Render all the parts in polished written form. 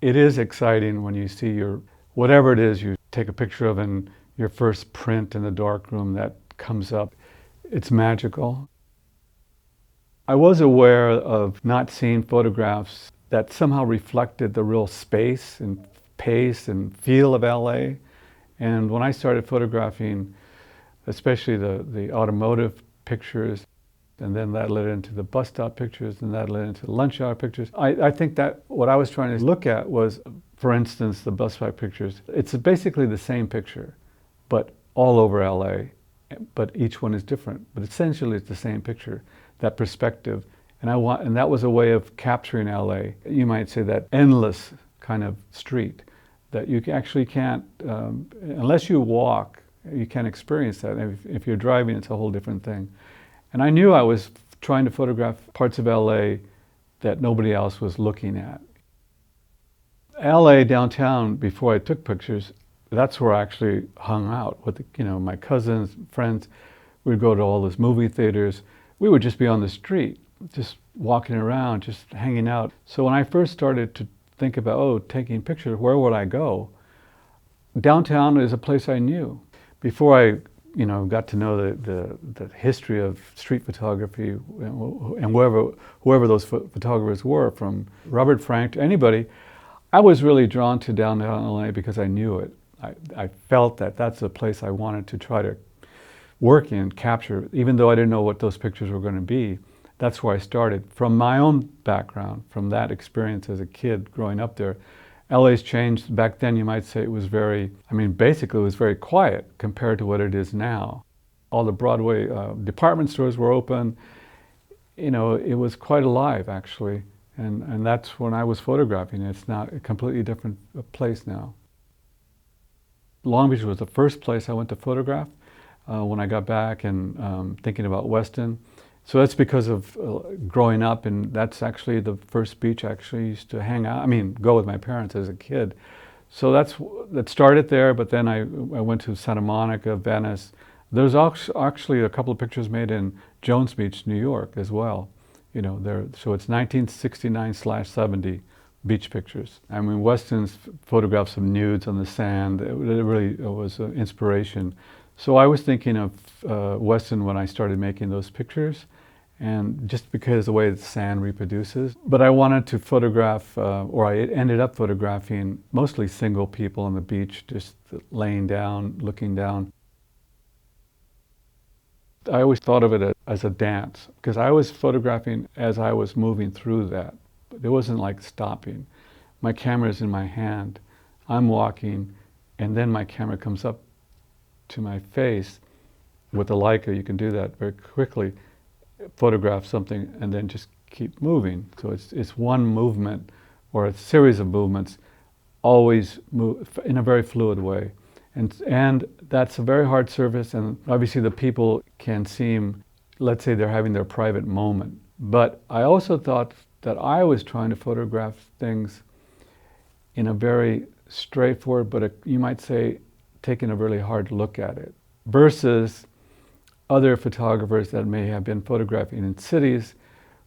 It is exciting when you see whatever it is you take a picture of and your first print in the darkroom that comes up. It's magical. I was aware of not seeing photographs that somehow reflected the real space and pace and feel of LA. And when I started photographing, especially the automotive pictures, and then that led into the bus stop pictures, and that led into the lunch hour pictures. I think that what I was trying to look at was, for instance, the bus stop pictures. It's basically the same picture, but all over LA, but each one is different. But essentially, it's the same picture, that perspective. And that was a way of capturing LA. You might say that endless kind of street that you actually can't, unless you walk, you can't experience that. If you're driving, it's a whole different thing. And I knew I was trying to photograph parts of LA that nobody else was looking at. LA downtown, before I took pictures, that's where I actually hung out with my cousins, friends. We'd go to all those movie theaters. We would just be on the street, just walking around, just hanging out. So when I first started to think about, taking pictures, where would I go? Downtown is a place I knew. Before I got to know the history of street photography and whoever those photographers were, from Robert Frank to anybody, I was really drawn to downtown LA because I knew it. I felt that that's a place I wanted to try to work in, capture, even though I didn't know what those pictures were going to be. That's where I started. From my own background, from that experience as a kid growing up there, LA's changed. Back then, you might say it was basically it was very quiet compared to what it is now. All the Broadway department stores were open. It was quite alive, actually. And that's when I was photographing. It's now a completely different place now. Long Beach was the first place I went to photograph when I got back and thinking about Weston. So that's because of growing up, and that's actually the first beach I actually used to hang out, go with my parents as a kid. So that started there, but then I went to Santa Monica, Venice. There's actually a couple of pictures made in Jones Beach, New York as well. So it's 1969/70 beach pictures. Weston's photographs of nudes on the sand, it really was an inspiration. So I was thinking of Weston when I started making those pictures, and just because of the way the sand reproduces. But I wanted to photograph, or I ended up photographing mostly single people on the beach, just laying down, looking down. I always thought of it as a dance, because I was photographing as I was moving through that. It wasn't like stopping. My camera's in my hand, I'm walking, and then my camera comes up to my face. With the Leica, you can do that very quickly, photograph something and then just keep moving. So it's one movement or a series of movements, always move in a very fluid way. And that's a very hard surface, and obviously the people can seem, let's say they're having their private moment. But I also thought that I was trying to photograph things in a very straightforward, but you might say, taking a really hard look at it, versus other photographers that may have been photographing in cities,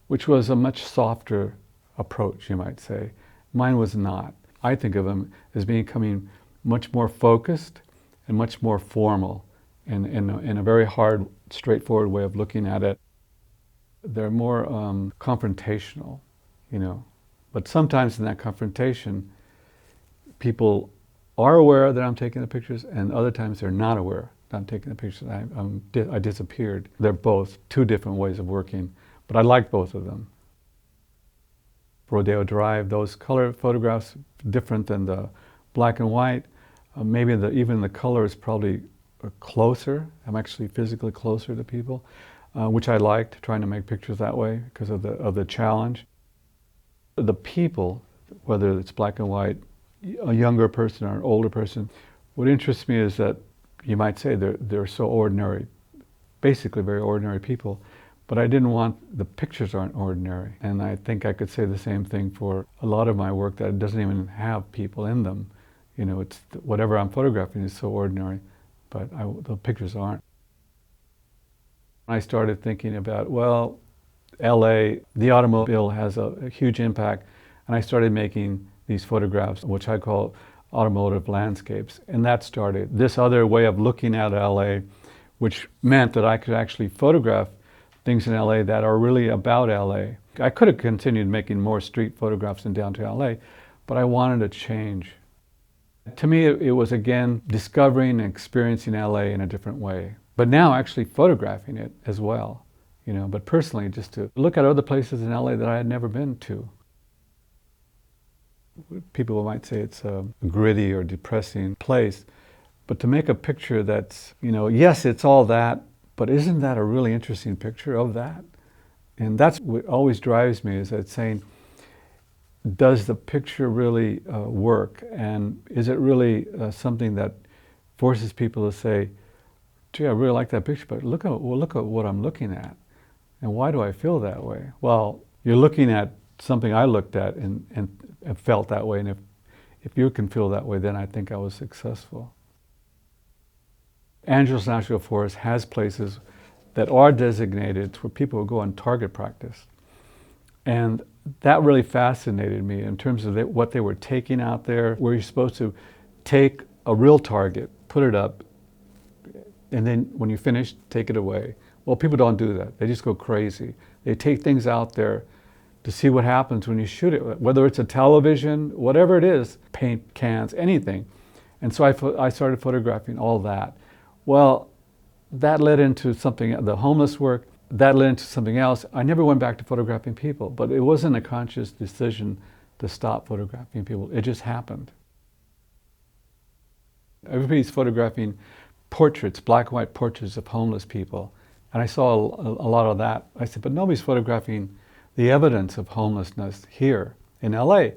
which was a much softer approach, you might say. Mine was not. I think of them as becoming much more focused and much more formal in a very hard, straightforward way of looking at it. They're more confrontational, But sometimes in that confrontation, people are aware that I'm taking the pictures, and other times they're not aware that I'm taking the pictures. I disappeared. They're both two different ways of working, but I like both of them. Rodeo Drive, those color photographs, different than the black and white. Maybe even the color is probably closer. I'm actually physically closer to people, which I liked, trying to make pictures that way because of the challenge. The people, whether it's black and white, a younger person or an older person, what interests me is that you might say they're so ordinary, basically very ordinary people, but I didn't want, the pictures aren't ordinary. And I think I could say the same thing for a lot of my work, that it doesn't even have people in them. It's whatever I'm photographing is so ordinary, but the pictures aren't. I started thinking about, well, LA, the automobile has a huge impact, and I started making these photographs, which I call automotive landscapes. And that started this other way of looking at LA, which meant that I could actually photograph things in LA that are really about LA. I could have continued making more street photographs in downtown LA, but I wanted a change. To me, it was again discovering and experiencing LA in a different way, but now actually photographing it as well, but personally just to look at other places in LA that I had never been to. People might say it's a gritty or depressing place, but to make a picture that's, yes, it's all that, but isn't that a really interesting picture of that? And that's what always drives me, is that saying, does the picture really work? And is it really something that forces people to say, gee, I really like that picture, but look at what I'm looking at. And why do I feel that way? Well, you're looking at something I looked at and felt that way. And if you can feel that way, then I think I was successful. Angeles National Forest has places that are designated where people will go on target practice. And that really fascinated me in terms of what they were taking out there, where you're supposed to take a real target, put it up, and then when you finish, take it away. Well, people don't do that. They just go crazy. They take things out there to see what happens when you shoot it, whether it's a television, whatever it is, paint cans, anything. And so I started photographing all that. Well, that led into something, the homeless work, that led into something else. I never went back to photographing people, but it wasn't a conscious decision to stop photographing people. It just happened. Everybody's photographing portraits, black and white portraits of homeless people. And I saw a lot of that. I said, but nobody's photographing the evidence of homelessness here in LA.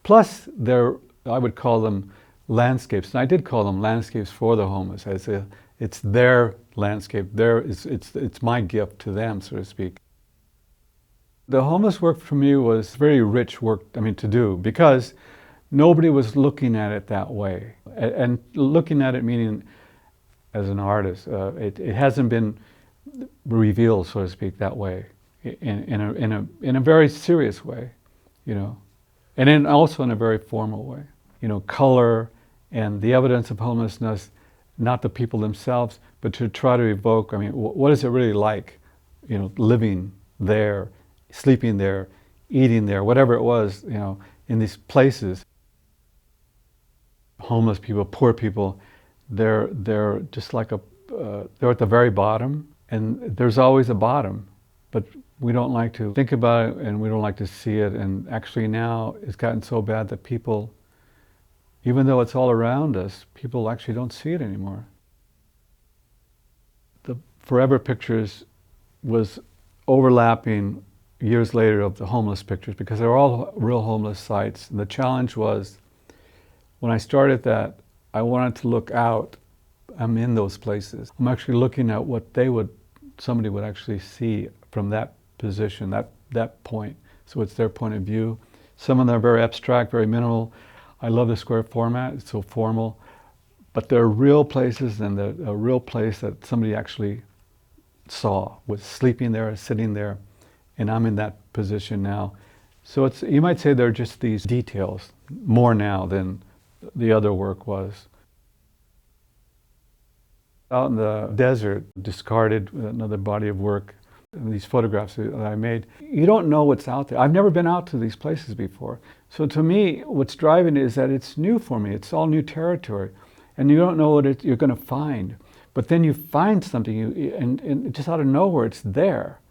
Plus, I would call them landscapes. And I did call them landscapes for the homeless. I said, it's their landscape. It's my gift to them, so to speak. The homeless work for me was very rich work, to do, because nobody was looking at it that way. And looking at it meaning as an artist, it hasn't been revealed, so to speak, that way, in a very serious way, and also in a very formal way. Color and the evidence of homelessness, not the people themselves, but to try to evoke, what is it really like, living there, sleeping there, eating there, whatever it was, in these places. Homeless people, poor people, they're just like they're at the very bottom, and there's always a bottom, but we don't like to think about it and we don't like to see it. And actually now it's gotten so bad that people, even though it's all around us, people actually don't see it anymore. The Forever Pictures was overlapping years later of the homeless pictures, because they're all real homeless sites. And the challenge was, when I started that, I wanted to look out. I'm in those places. I'm actually looking at what somebody would actually see from that position, that point. So it's their point of view. Some of them are very abstract, very minimal. I love the square format, it's so formal. But they're real places, and a real place that somebody actually saw, was sleeping there, sitting there, and I'm in that position now. So you might say they're just these details, more now than the other work was. Out in the desert, discarded, another body of work, these photographs that I made, you don't know what's out there. I've never been out to these places before. So to me, what's driving it is that it's new for me. It's all new territory. And you don't know what you're going to find. But then you find something, and just out of nowhere, it's there.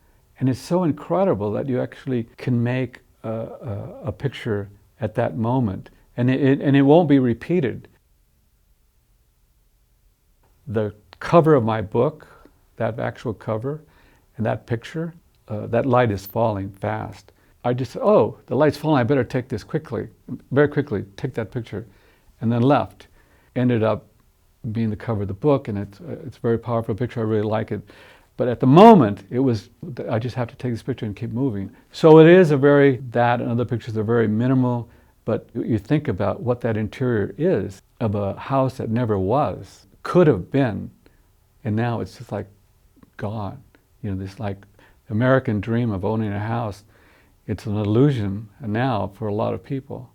And it's so incredible that you actually can make a picture at that moment. And it won't be repeated. The cover of my book, that actual cover, and that picture, that light is falling fast. I just said, oh, the light's falling, I better take this quickly, very quickly, take that picture, and then left. Ended up being the cover of the book, and it's a very powerful picture, I really like it. But at the moment, I just have to take this picture and keep moving. So it is that and other pictures are very minimal, but you think about what that interior is of a house that never was, could have been, and now it's just like gone. This like American dream of owning a house, it's an illusion now for a lot of people.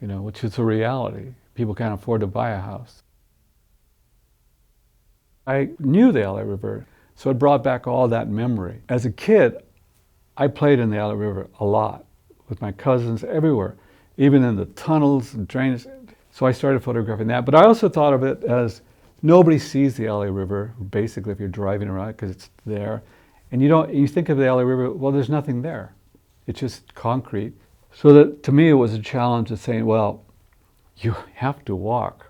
which is a reality. People can't afford to buy a house. I knew the LA River, so it brought back all that memory. As a kid, I played in the LA River a lot with my cousins everywhere, even in the tunnels and drains. So I started photographing that. But I also thought of it as nobody sees the LA River, basically, if you're driving around, because it's there. And you think of the LA River, well, there's nothing there. It's just concrete. So that to me, it was a challenge of saying, well, you have to walk.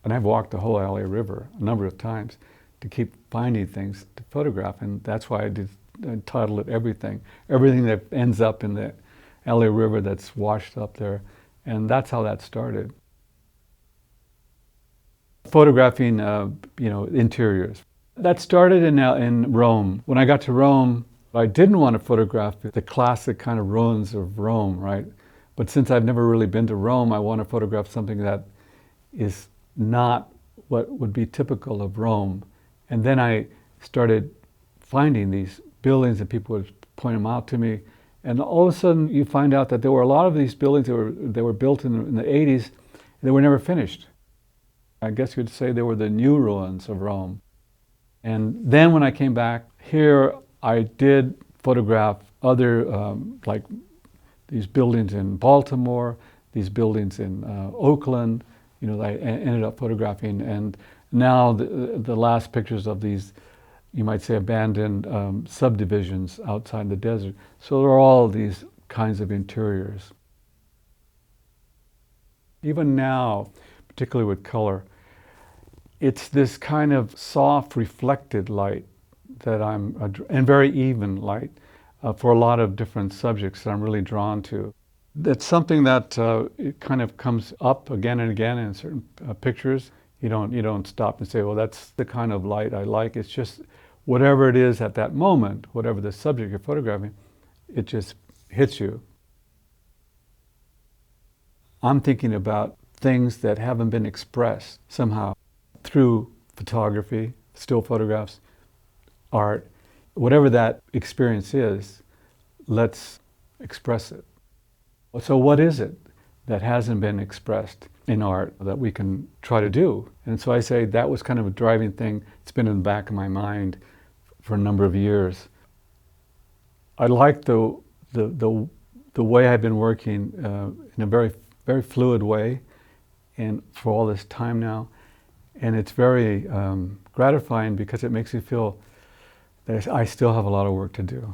And I've walked the whole LA River a number of times to keep finding things to photograph. And that's why I titled it Everything. Everything that ends up in the LA River that's washed up there. And that's how that started. Photographing, interiors. That started in Rome. When I got to Rome, I didn't want to photograph the classic kind of ruins of Rome, right? But since I've never really been to Rome, I want to photograph something that is not what would be typical of Rome. And then I started finding these buildings and people would point them out to me. And all of a sudden you find out that there were a lot of these buildings that were built in the 80s, and they were never finished. I guess you'd say they were the new ruins of Rome. And then when I came back here, I did photograph other, like these buildings in Baltimore, these buildings in Oakland, I ended up photographing. And now the last pictures of these, you might say, abandoned subdivisions outside the desert. So there are all these kinds of interiors. Even now, particularly with color, it's this kind of soft, reflected light that and very even light for a lot of different subjects that I'm really drawn to. It's something that it kind of comes up again and again in certain pictures. You don't stop and say, well, that's the kind of light I like. It's just whatever it is at that moment, whatever the subject you're photographing, it just hits you. I'm thinking about things that haven't been expressed somehow through photography, still photographs, art, whatever that experience is, let's express it. So what is it that hasn't been expressed in art that we can try to do? And so I say that was kind of a driving thing. It's been in the back of my mind for a number of years. I like the way I've been working in a very, very fluid way, and for all this time now. And it's very gratifying because it makes me feel that I still have a lot of work to do.